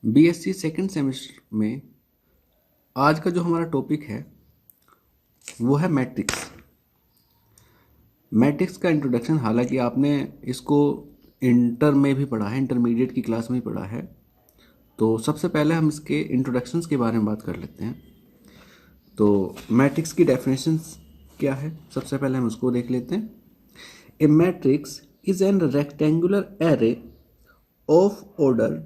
BSc second semester में आज का जो हमारा टॉपिक है वो है मैट्रिक्स। मैट्रिक्स का इंट्रोडक्शन हालांकि आपने इसको इंटर में भी पढ़ा है, इंटरमीडिएट की क्लास में भी पढ़ा है। तो सबसे पहले हम इसके इंट्रोडक्शंस के बारे में बात कर लेते हैं। तो मैट्रिक्स की डेफिनेशंस क्या है, सबसे पहले हम उसको देख लेते हैं। A matrix is an rectangular array of order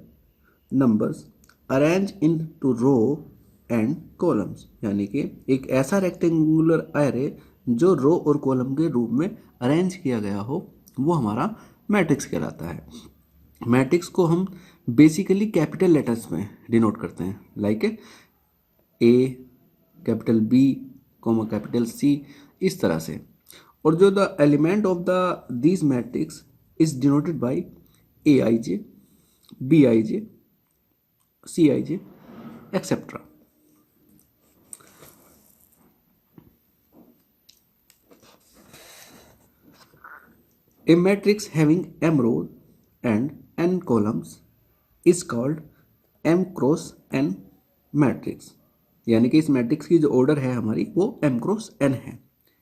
numbers arrange into row and columns, यानी कि एक ऐसा रेक्टेंगुलर एरे जो रो और कॉलम के रूप में अरेंज किया गया हो वो हमारा मैट्रिक्स कहलाता है। मैट्रिक्स को हम बेसिकली कैपिटल लेटर्स में डिनोट करते हैं, like A, capital B, comma capital C, इस तरह से। और जो the element of the this matrix is denoted by A I J, B I J, C I J, etcetera. A matrix having m rows and n columns is called m cross n matrix, यानी कि इस matrix की जो order है हमारी वो m cross n है।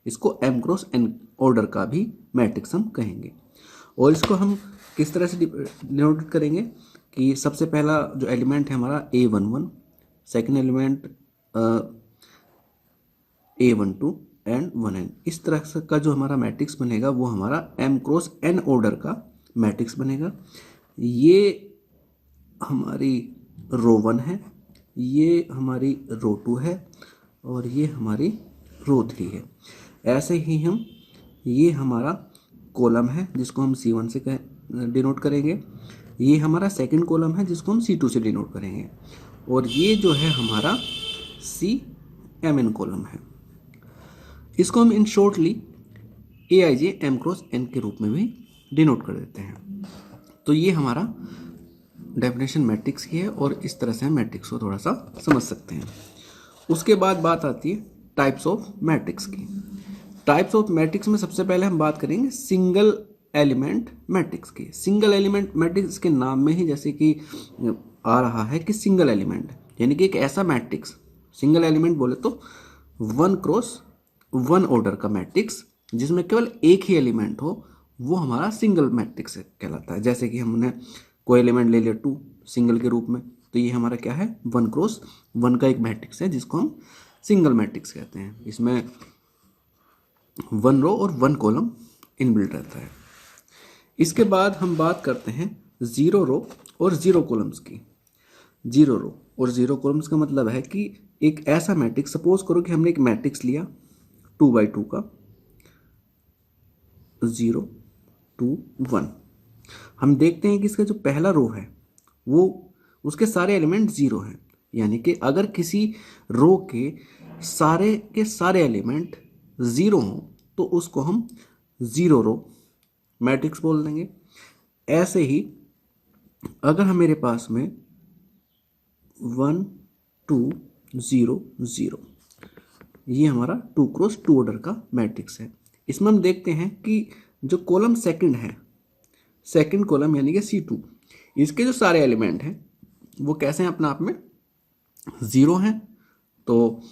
इसको m क्रॉस n ऑर्डर का भी मैट्रिक्स हम कहेंगे। और इसको हम किस तरह से डिनोट करेंगे कि सबसे पहला जो एलिमेंट है हमारा A11, second element A12 and 1n, इस तरह से का जो हमारा मैट्रिक्स बनेगा वो हमारा m क्रॉस n ऑर्डर का मैट्रिक्स बनेगा। ये हमारी रो 1 है, ये हमारी रो 2 है और ये हमारी रो 3 है। ऐसे ही हम ये हमारा कॉलम है जिसको हम C1 से डिनोट करेंगे, ये हमारा सेकंड कॉलम है जिसको हम C2 से डिनोट करेंगे, और ये जो है हमारा CMN कॉलम है। इसको हम इन shortly A I J M cross N के रूप में भी डिनोट कर देते हैं। तो ये हमारा डेफिनेशन मैट्रिक्स की है और इस तरह से हम मैट्रिक्स को थोड़ा सा समझ सकते हैं। उसके बाद बात आती है टाइप्स ऑफ मैट्रिक्स की। टाइप्स ऑफ मैट्रिक्स में सबसे पहले हम बात करेंगे सिंगल एलिमेंट मैट्रिक्स की। सिंगल एलिमेंट मैट्रिक्स के नाम में ही जैसे कि आ रहा है कि सिंगल एलिमेंट, यानी कि एक ऐसा मैट्रिक्स, सिंगल एलिमेंट बोले तो 1 क्रॉस 1 ऑर्डर का मैट्रिक्स जिसमें केवल एक ही एलिमेंट हो वो हमारा सिंगल मैट्रिक्स कहलाता है। जैसे कि हमने कोई एलिमेंट ले लिया 2 सिंगल के रूप में, तो ये हमारा क्या है 1 क्रॉस 1 का एक मैट्रिक्स है जिसको हम सिंगल मैट्रिक्स कहते हैं। इसमें 1 रो और 1 कॉलम इनबिल्ट रहता है। इसके बाद हम बात करते हैं 0 रो और 0 कॉलम्स की। 0 रो और 0 कॉलम्स का मतलब है कि एक ऐसा मैट्रिक्स, सपोज करो कि हमने एक मैट्रिक्स लिया 2x2 का 0 2 1। हम देखते हैं कि इसका जो पहला रो है वो उसके सारे एलिमेंट 0 हैं, यानी कि अगर किसी रो के सारे एलिमेंट 0 हों तो उसको हम 0 रो मैट्रिक्स बोल देंगे। ऐसे ही अगर हम मेरे पास में 1 2 0 0, ये हमारा 2 क्रॉस 2 ऑर्डर का मैट्रिक्स है। इसमें हम देखते हैं कि जो कॉलम सेकंड है, सेकंड कॉलम यानी कि C2, इसके जो सारे एलिमेंट हैं वो कैसे हैं, अपने आप में 0 हैं, तो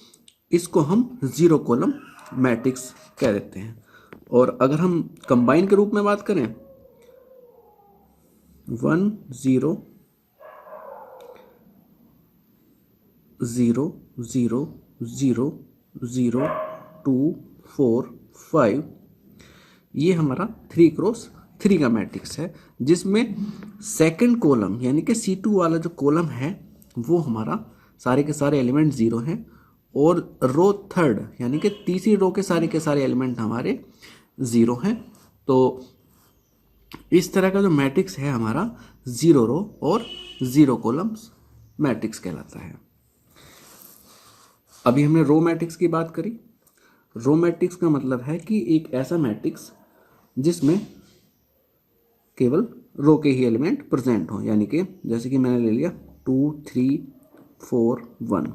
इसको हम 0 कॉलम मैट्रिक्स कह देते हैं। और अगर हम कंबाइन के रूप में बात करें 1 0 0 0 0 0 2 4 5, ये हमारा 3 क्रॉस 3 का मैट्रिक्स है जिसमें सेकंड कॉलम यानी कि C2 वाला जो कॉलम है वो हमारा सारे के सारे एलिमेंट 0 हैं, और रो थर्ड यानी कि तीसरी रो के सारे एलिमेंट हमारे 0 हैं। तो इस तरह का जो मैट्रिक्स है हमारा 0 रो और 0 कॉलम्स मैट्रिक्स कहलाता है। अभी हमने रो मैट्रिक्स की बात करी। रो मैट्रिक्स का मतलब है कि एक ऐसा मैट्रिक्स जिसमें केवल रो के ही एलिमेंट प्रेजेंट हो, यानी कि जैसे कि मैंने ले लिया 2 3 4 1।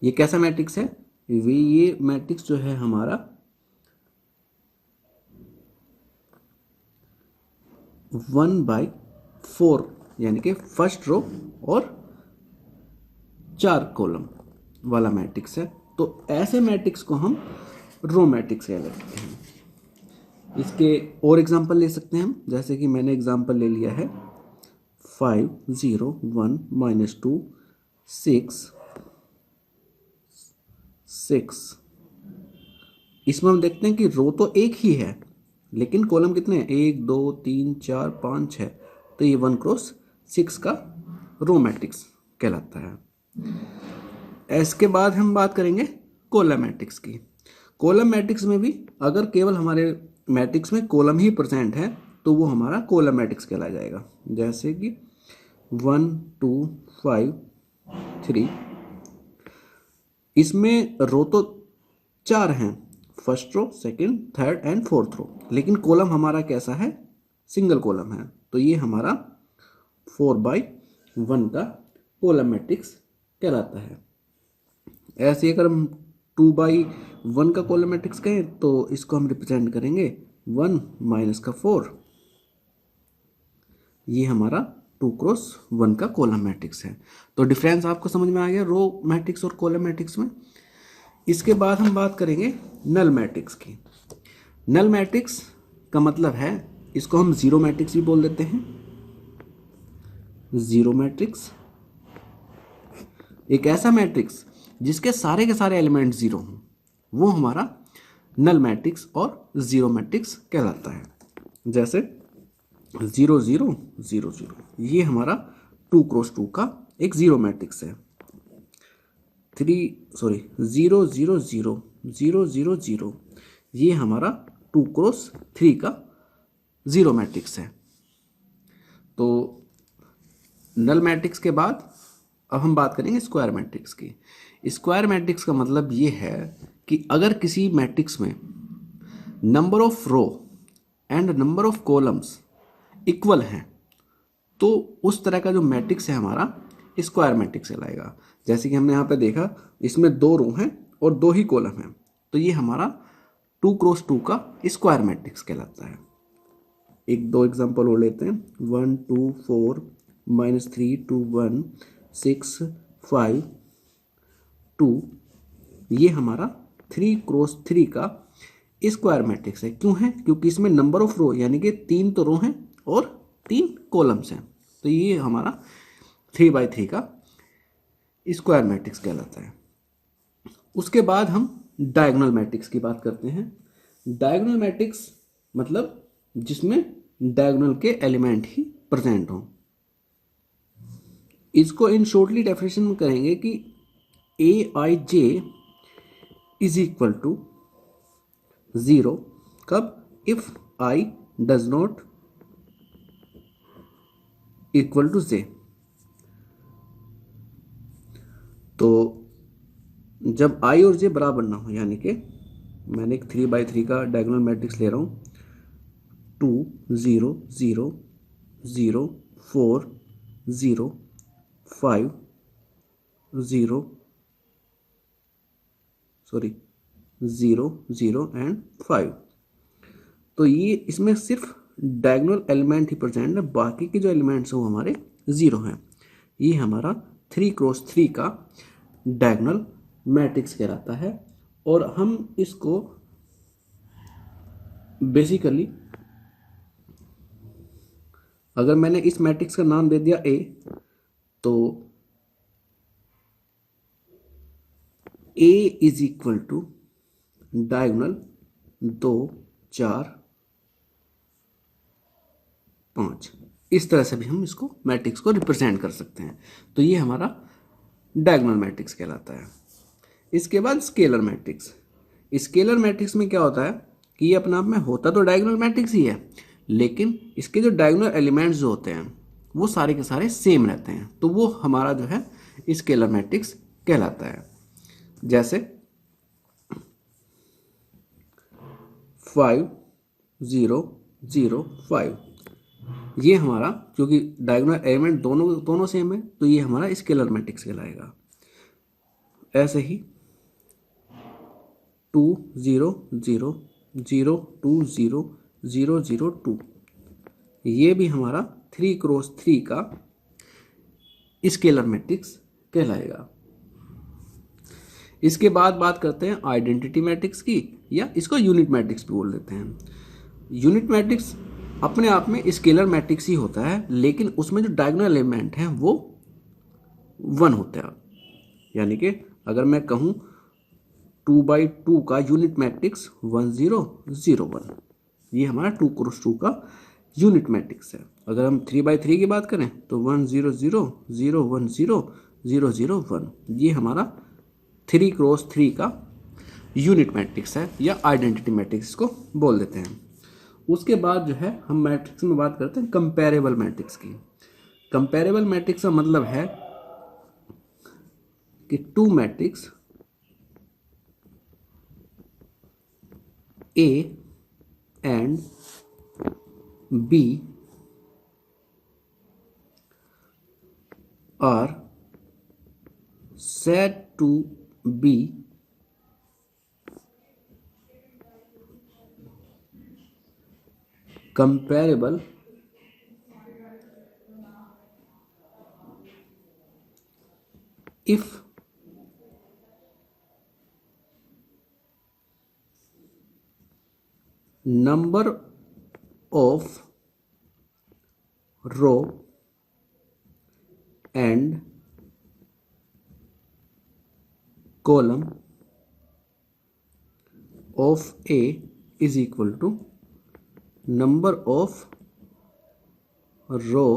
ये कैसा मैट्रिक्स है, ये मैट्रिक्स जो है हमारा 1/4 यानी कि फर्स्ट रो और 4 कॉलम वाला मैट्रिक्स है, तो ऐसे मैट्रिक्स को हम रो मैट्रिक्स कह लेते हैं। इसके और एग्जांपल ले सकते हैं हम, जैसे कि मैंने एग्जांपल ले लिया है 5 0 1 -2 6 6। इसमें हम देखते हैं कि रो तो एक ही है लेकिन कॉलम कितने हैं, 1 2 3 4 5 6, तो ये 1 क्रॉस 6 का रो मैट्रिक्स कहलाता है। इसके बाद हम बात करेंगे कॉलम मैट्रिक्स की। कॉलम मैट्रिक्स में भी अगर केवल हमारे मैट्रिक्स में कॉलम ही प्रेजेंट है तो वो हमारा कॉलम मैट्रिक्स कहलाया जाएगा। जैसे कि 1 2 5 3, इसमें रो तो 4 हैं, first row second third and fourth row, लेकिन कॉलम हमारा कैसा है, सिंगल कॉलम है, तो ये हमारा 4/1 का कॉलम मैट्रिक्स कहलाता है। ऐसे अगर हम 2/1 का कॉलम मैट्रिक्स कहें तो इसको हम रिप्रेजेंट करेंगे 1 - 4, ये हमारा 2 क्रॉस 1 का कॉलम मैट्रिक्स है। तो डिफरेंस आपको समझ में आ गया रो मैट्रिक्स और कॉलम मैट्रिक्स में। इसके बाद हम बात करेंगे नल मैट्रिक्स की। नल मैट्रिक्स का मतलब है, इसको हम जीरो मैट्रिक्स भी बोल देते हैं। जीरो मैट्रिक्स एक ऐसा मैट्रिक्स जिसके सारे के सारे एलिमेंट जीरो हों, वो हमारा नल मैट्रिक्स और जीरो मैट्रिक्स कहलाता है। जैसे 0 0 0 0, ये हमारा 2 क्रॉस 2 का एक जीरो मैट्रिक्स है। 0 0 0 0 0 0, ये हमारा 2 क्रॉस 3 का जीरो मैट्रिक्स है। तो नल मैट्रिक्स के बाद अब हम बात करेंगे स्क्वायर मैट्रिक्स की। स्क्वायर मैट्रिक्स का मतलब ये है कि अगर किसी मैट्रिक्स में number of row and number of columns equal हैं तो उस तरह का जो मैट्रिक्स है हमारा स्क्वायर मैट्रिक्स कहलाएगा। जैसे कि हमने यहाँ पे देखा, इसमें 2 रो हैं और 2 ही कॉलम हैं, तो ये हमारा 2 क्रॉस 2 का स्क्वायर मैट्रिक्स कहलाता है। एक दो एग्जांपल और लेते हैं, 1 2 4 -3 2 1 6 5 2, ये हमारा 3 क्रॉस 3 का स्क्वायर मैट्रिक्स है। क्यों है? क्योंकि इसमें नंबर ऑफ रो यानी कि 3 तो रो हैं और 3 कॉलम्स हैं, तो ये हमारा 3/3 का स्क्वायर मैट्रिक्स कहलाता है। उसके बाद हम डायगोनल मैट्रिक्स की बात करते हैं। डायगोनल मैट्रिक्स मतलब जिसमें डायगोनल के एलिमेंट ही प्रेजेंट हों। इसको इन शॉर्टली डेफिनेशन में करेंगे कि Aij इज इक्वल टू 0 कब, if I does not equal to J। तो जब I और J बराबर ना हो, यानी कि मैंने एक 3/3 का डायगोनल मैट्रिक्स ले रहा हूँ, 2 0 0 0 4 0 5 0 0 एंड 5, तो ये इसमें सिर्फ डायगोनल एलिमेंट ही प्रेजेंट है, बाकी के जो एलिमेंट्स हैं वो हमारे जीरो हैं। ये हमारा 3 क्रॉस 3 का डायगोनल मैट्रिक्स कहलाता है। और हम इसको बेसिकली, अगर मैंने इस मैट्रिक्स का नाम दे दिया A, तो A is equal to diagonal 2 4 5, इस तरह से भी हम इसको मैट्रिक्स को रिप्रेजेंट कर सकते हैं। तो ये हमारा डायगोनल मैट्रिक्स कहलाता है। इसके बाद स्केलर मैट्रिक्स। स्केलर मैट्रिक्स में क्या होता है कि ये अपने आप में होता तो डायगोनल मैट्रिक्स ही है, लेकिन इसके जो डायगोनल एलिमेंट्स जो होते हैं वो सारे के सारे सेम रहते हैं, तो वो हमारा जो है स्केलर मैट्रिक्स कहलाता है। जैसे 5 0 0 5, ये हमारा, क्योंकि डायगोनल एलिमेंट दोनों सेम है, तो ये हमारा स्केलर मैट्रिक्स कहलाएगा। ऐसे ही 2 0 0 0 2 0 0 0 2, ये भी हमारा 3 क्रॉस 3 का स्केलर मैट्रिक्स कहलाएगा। इसके बाद बात करते हैं आइडेंटिटी मैट्रिक्स की, या इसको यूनिट मैट्रिक्स भी बोल देते हैं। यूनिट मैट्रिक्स अपने आप में स्केलर मैट्रिक्स ही होता है, लेकिन उसमें जो डायगोनल एलिमेंट हैं वो 1 होते हैं। यानी कि अगर मैं कहूँ 2/2 का यूनिट मैट्रिक्स 1 0 0 1, ये हमारा 2 क्रॉस 2 का यूनिट मैट्रिक्स है। अगर हम 3/3 की बात करें तो 1 0 0 0 1 0 0 0 1, ये हमारा 3 क्रॉस 3 का यूनिट मैट्रिक्स है, या आइडेंटिटी मैट्रिक्स को बोल देते हैं। उसके बाद जो है हम मैट्रिक्स में बात करते हैं कंपैरेबल मैट्रिक्स की। कंपैरेबल मैट्रिक्स का मतलब है कि 2 matrix A and B are said to be comparable if number of row and column of A is equal to number of row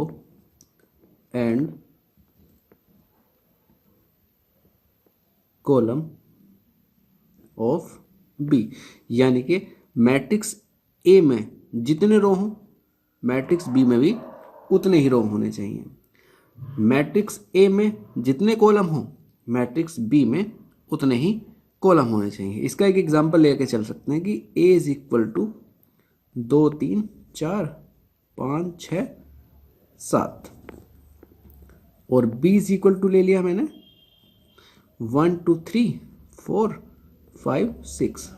and column of B। यानी कि matrix A में जितने रो हों, matrix B में भी उतने ही रो होने चाहिए। मैट्रिक्स ए में जितने कॉलम हों, मैट्रिक्स बी में उतने ही कॉलम होने चाहिए। इसका एक एग्जांपल लेके चल सकते हैं कि ए इज इक्वल टू 2 3 4 5 6 7, और बी इज इक्वल टू ले लिया मैंने 1 2 3 4 5 6।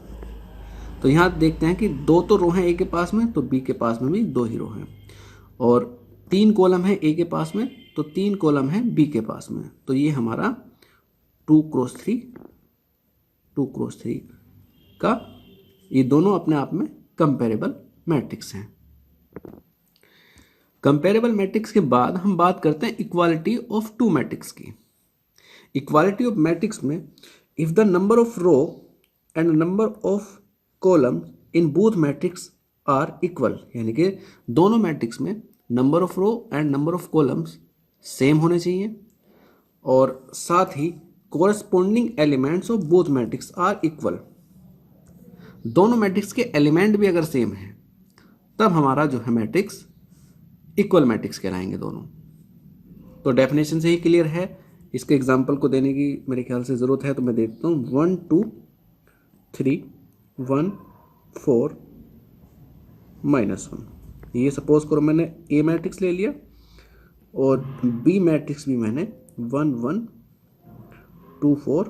तो यहाँ देखते हैं कि 2 तो रो हैं ए के पास में, तो बी के पास में भी 2 ही रो हैं, और 3 कॉलम है ए के पास में, तो 3 कॉलम है बी के पास में। तो ये हमारा 2 क्रॉस 3 का ये दोनों अपने आप में कंपेरेबल मैट्रिक्स हैं। कंपेरेबल मैट्रिक्स के बाद हम बात करते हैं इक्वालिटी ऑफ 2 मैट्रिक्स की। इक्वालिटी ऑफ मैट्रिक्स में if the number of row and number of column in both matrix are equal, यानी कि दोनों मैट्रिक्स में number of row and number of columns same होने चाहिए, और साथ ही corresponding elements of both matrix are equal. दोनों मैट्रिक्स के एलिमेंट भी अगर सेम है तब हमारा जो है मैट्रिक्स इक्वल मैट्रिक्स कहलाएंगे दोनों। तो डेफिनेशन से ही क्लियर है। इसके एग्जाम्पल को देने की मेरे ख्याल से ज़रूरत है, तो मैं देता हूँ 1 2 3 1 4 -1। ये सपोज करो मैंने ए मैट्रिक्स ले लिया, और बी मैट्रिक्स भी मैंने 1 1 2 4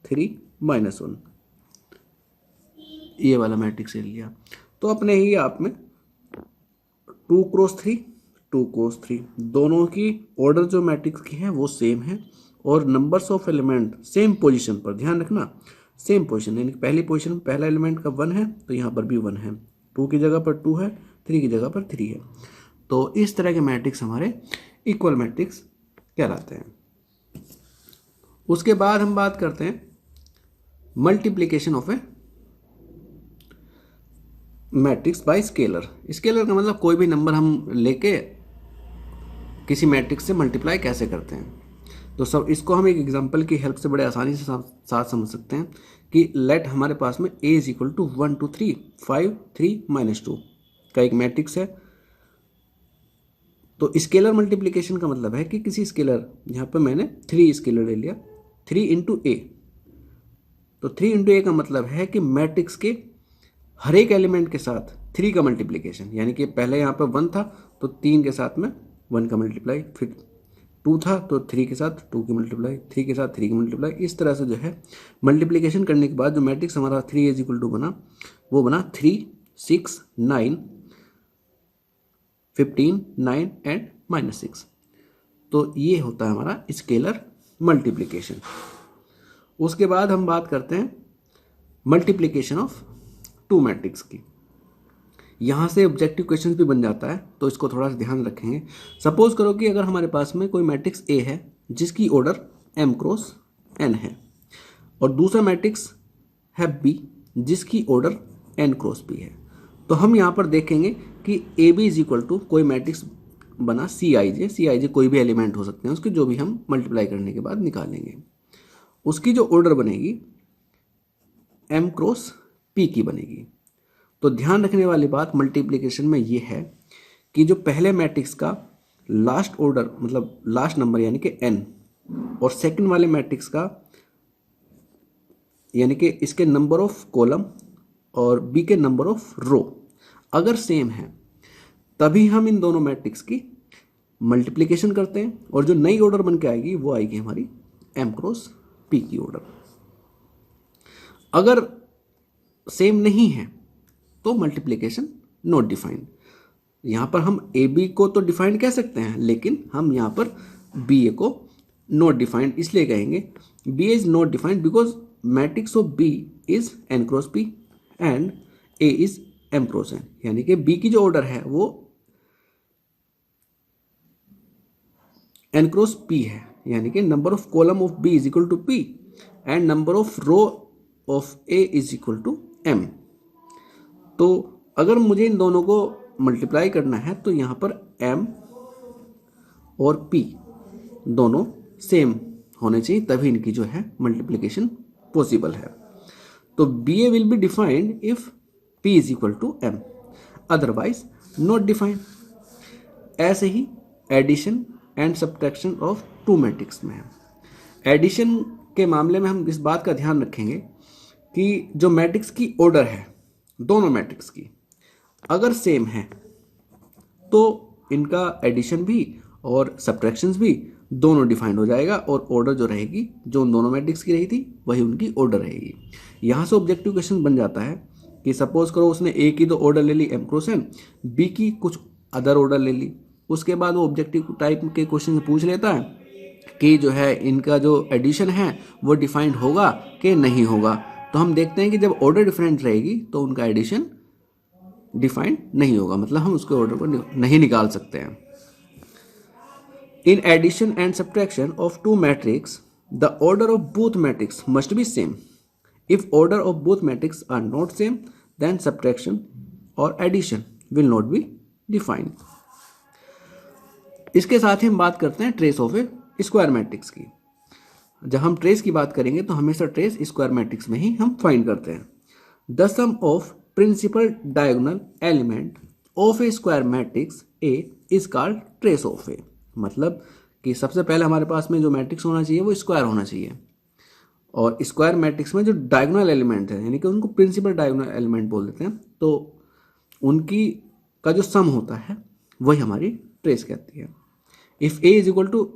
3 -1 ये वाला मैट्रिक्स ले लिया। तो अपने ही आप में 2 क्रॉस 3 दोनों की ऑर्डर जो मैट्रिक्स की है वो सेम है, और numbers of element same position पर, ध्यान रखना सेम पोजीशन, यानी पहली पोजीशन में पहला एलिमेंट का 1 है तो यहाँ पर भी 1 है, 2 की जगह पर 2 है, 3 की जगह पर 3 है। तो इस तरह के मैट्रिक्स हमारे इक्वल मैट्रिक्स कहलाते हैं। उसके बाद हम बात करते हैं multiplication of A matrix bye scalar. Scalar का मतलब कोई भी नंबर हम लेके किसी मैट्रिक्स से मल्टीप्लाई कैसे करते हैं। तो सब इसको हम एक एग्जांपल की हेल्प से बड़े आसानी से साथ समझ सकते हैं कि लेट हमारे पास में a इज इक्वल टू 1 2 3 5 3 -2 का एक मैट्रिक्स है। तो स्केलर मल्टीप्लिकेशन का मतलब है कि किसी स्केलर, यहाँ पर मैंने 3 स्केलर ले लिया, 3 इंटू ए। तो 3 इंटू ए का मतलब है कि मैट्रिक्स के हर एक एलिमेंट के साथ 3 का मल्टीप्लिकेशन, यानी कि पहले यहाँ पर 1 था तो 3 के साथ में 1 का मल्टीप्लाई, फिर 2 था तो 3 के साथ 2 की मल्टीप्लाई, 3 के साथ 3 की मल्टीप्लाई। इस तरह से जो है मल्टीप्लिकेशन करने के बाद जो मैट्रिक्स हमारा 3 इज इक्वल टू बना, वो बना 3 6 9 15 9 एंड -6। तो ये होता है हमारा स्केलर मल्टीप्लिकेशन। उसके बाद हम बात करते हैं मल्टीप्लिकेशन ऑफ टू मैट्रिक्स की। यहाँ से ऑब्जेक्टिव क्वेश्चन भी बन जाता है, तो इसको थोड़ा सा ध्यान रखेंगे। सपोज करो कि अगर हमारे पास में कोई मैट्रिक्स ए है जिसकी ऑर्डर m क्रॉस n है, और दूसरा मैट्रिक्स है बी जिसकी ऑर्डर n क्रॉस p है, तो हम यहाँ पर देखेंगे कि A B is equal to कोई मैट्रिक्स बना सी आई जे कोई भी एलिमेंट हो सकते हैं उसके, जो भी हम मल्टीप्लाई करने के बाद निकालेंगे। उसकी जो ऑर्डर बनेगी m क्रॉस p की बनेगी। तो ध्यान रखने वाली बात मल्टीप्लिकेशन में ये है कि जो पहले मैट्रिक्स का लास्ट ऑर्डर मतलब लास्ट नंबर यानी कि n, और सेकंड वाले मैट्रिक्स का यानी कि इसके नंबर ऑफ कॉलम और b के नंबर ऑफ रो अगर सेम है, तभी हम इन दोनों मैट्रिक्स की मल्टीप्लिकेशन करते हैं, और जो नई ऑर्डर बन के आएगी वो आएगी हमारी m क्रॉस p की ऑर्डर। अगर सेम नहीं है तो मल्टीप्लिकेशन नॉट डिफाइंड। यहाँ पर हम ए बी को तो डिफाइंड कह सकते हैं, लेकिन हम यहाँ पर बी ए को नॉट डिफाइंड इसलिए कहेंगे। B is not defined because matrix of B is n cross p and A is m cross n, यानी कि बी की जो ऑर्डर है वो n क्रॉस p है, यानी कि number of column of b is equal to p and number of row of a is equal to m। तो अगर मुझे इन दोनों को मल्टीप्लाई करना है तो यहाँ पर m और p दोनों सेम होने चाहिए, तभी इनकी जो है मल्टीप्लिकेशन पॉसिबल है। तो B A will be defined if p is equal to m, otherwise not defined. ऐसे ही addition and subtraction of two matrix में है। एडिशन के मामले में हम इस बात का ध्यान रखेंगे कि जो मैट्रिक्स की ऑर्डर है दोनों मैट्रिक्स की अगर सेम है तो इनका एडिशन भी और सब्ट्रैक्शंस भी दोनों डिफाइंड हो जाएगा, और ऑर्डर जो रहेगी जो उन दोनों मैट्रिक्स की रही थी वही उनकी ऑर्डर रहेगी। यहाँ से ऑब्जेक्टिव क्वेश्चन बन जाता है कि सपोज करो उसने ए की तो ऑर्डर ले ली m क्रॉस n, बी की कुछ अदर ऑर्डर ले ली। उसके बाद वो ऑब्जेक्टिव टाइप के क्वेश्चन पूछ लेता है कि जो है इनका जो एडिशन है वो डिफाइंड होगा कि नहीं होगा। तो हम देखते हैं कि जब ऑर्डर डिफरेंट रहेगी तो उनका एडिशन डिफाइंड नहीं होगा, मतलब हम उसके ऑर्डर को नहीं निकाल सकते हैं। In addition and subtraction of two matrix the order of both matrix must be same. If order of both matrix are not same then subtraction और addition will not be defined. इसके साथ ही हम बात करते हैं trace of a square matrix की। जब हम ट्रेस की बात करेंगे तो हमेशा ट्रेस स्क्वायर मैट्रिक्स में ही हम फाइंड करते हैं। The sum of principal diagonal element of a square matrix A is called trace of A. मतलब कि सबसे पहले हमारे पास में जो मैट्रिक्स होना चाहिए वो स्क्वायर होना चाहिए, और स्क्वायर मैट्रिक्स में जो डायगोनल एलिमेंट है यानी कि उनको प्रिंसिपल डायगोनल एलिमेंट बोल देते हैं, तो उनकी का जो सम होता है वही हमारी ट्रेस कहती है। If A is equal to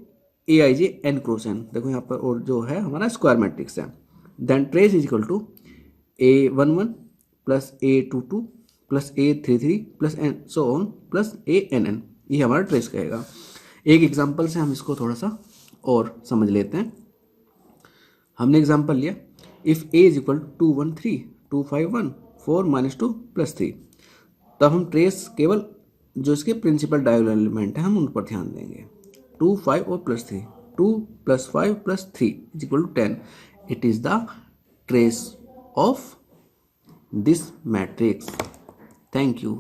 A I J N cross N, देखो यहाँ पर और जो है हमारा स्क्वायर मैट्रिक्स है, then trace is equal to A11 plus A22 plus A33 plus and so on plus ANN, ये हमारा ट्रेस कहेगा। एक एग्जांपल से हम इसको थोड़ा सा और समझ लेते हैं। हमने एग्जांपल लिया if A is equal to 213 251 4 minus 2 plus 3, तब हम ट्रेस केवल जो इसके प्रिंसिपल डायगोनल एलिमेंट हैं हम उन पर ध्यान देंगे। 2 5 और plus 3, 2 plus 5 plus 3 is equal to 10। It is the trace of this matrix. Thank you.